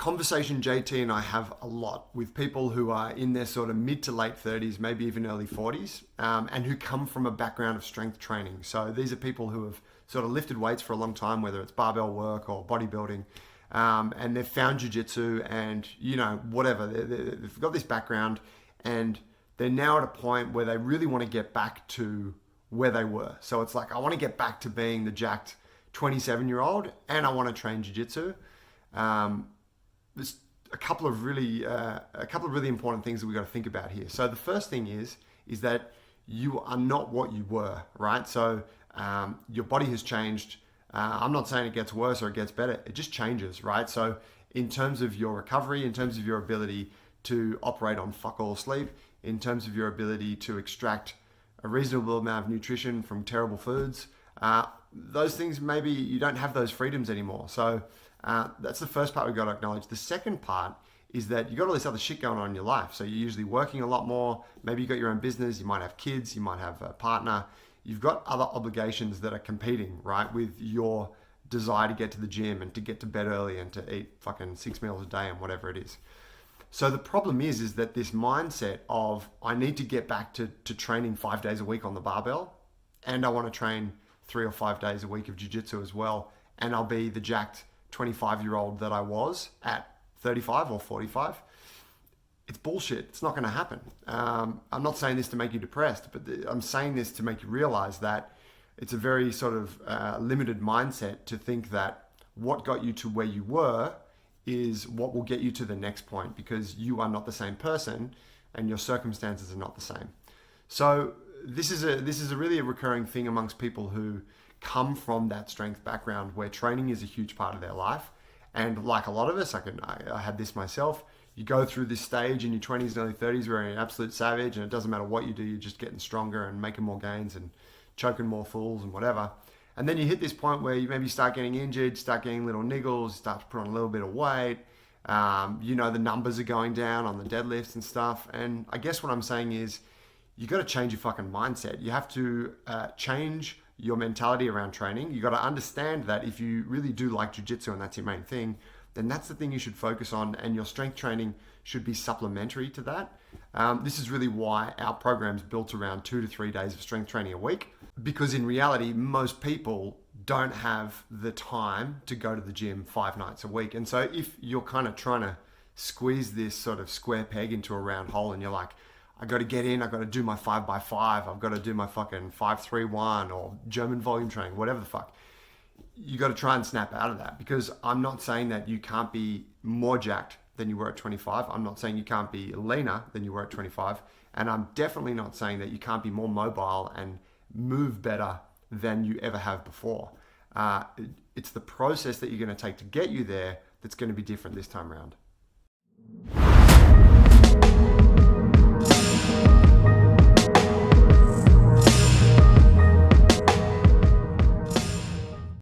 conversation JT and I have a lot with people who are in their sort of mid to late 30s, maybe even early 40s, and who come from a background of strength training. So these are people who have sort of lifted weights for a long time, whether it's barbell work or bodybuilding, and they've found jiu-jitsu and, whatever. They've got this background and they're now at a point where they really want to get back to where they were. So it's like, I want to get back to being the jacked 27-year-old and I want to train jiu-jitsu. There's a couple of really important things that we've got to think about here. So the first thing is that you are not what you were, right? So your body has changed. I'm not saying it gets worse or it gets better. It just changes, right? So in terms of your recovery, in terms of your ability to operate on fuck all sleep, in terms of your ability to extract a reasonable amount of nutrition from terrible foods, those things, maybe you don't have those freedoms anymore. So that's the first part we've got to acknowledge. The second part is that you've got all this other shit going on in your life. So you're usually working a lot more. Maybe you've got your own business. You might have kids. You might have a partner. You've got other obligations that are competing, right, with your desire to get to the gym and to get to bed early and to eat fucking 6 meals a day and whatever it is. So the problem is that this mindset of I need to get back to training 5 days a week on the barbell, and I want to train 3 or 5 days a week of jiu-jitsu as well, and I'll be the jacked 25-year-old that I was at 35 or 45. It's bullshit. It's not going to happen. I'm not saying this to make you depressed, but I'm saying this to make you realize that it's a very sort of limited mindset to think that what got you to where you were is what will get you to the next point, because you are not the same person and your circumstances are not the same. So this is a really recurring thing amongst people who come from that strength background where training is a huge part of their life. And like a lot of us, I had this myself. You go through this stage in your 20s and early 30s where you're an absolute savage and it doesn't matter what you do, you're just getting stronger and making more gains and choking more fools and whatever. And then you hit this point where you maybe start getting injured, start getting little niggles, start to put on a little bit of weight. The numbers are going down on the deadlifts and stuff. And I guess what I'm saying is you got to change your fucking mindset. You have to change your mentality around training. You got to understand that if you really do like jiu-jitsu and that's your main thing, then that's the thing you should focus on, and your strength training should be supplementary to that. This is really why our program's built around 2 to 3 days of strength training a week, because in reality, most people don't have the time to go to the gym 5 nights a week. And so if you're kind of trying to squeeze this sort of square peg into a round hole and you're like, I got to get in, I got to do my 5x5, I've got to do my fucking 5-3-1 or German volume training, whatever the fuck. You got to try and snap out of that, because I'm not saying that you can't be more jacked than you were at 25. I'm not saying you can't be leaner than you were at 25. And I'm definitely not saying that you can't be more mobile and move better than you ever have before. It's the process that you're going to take to get you there that's going to be different this time around.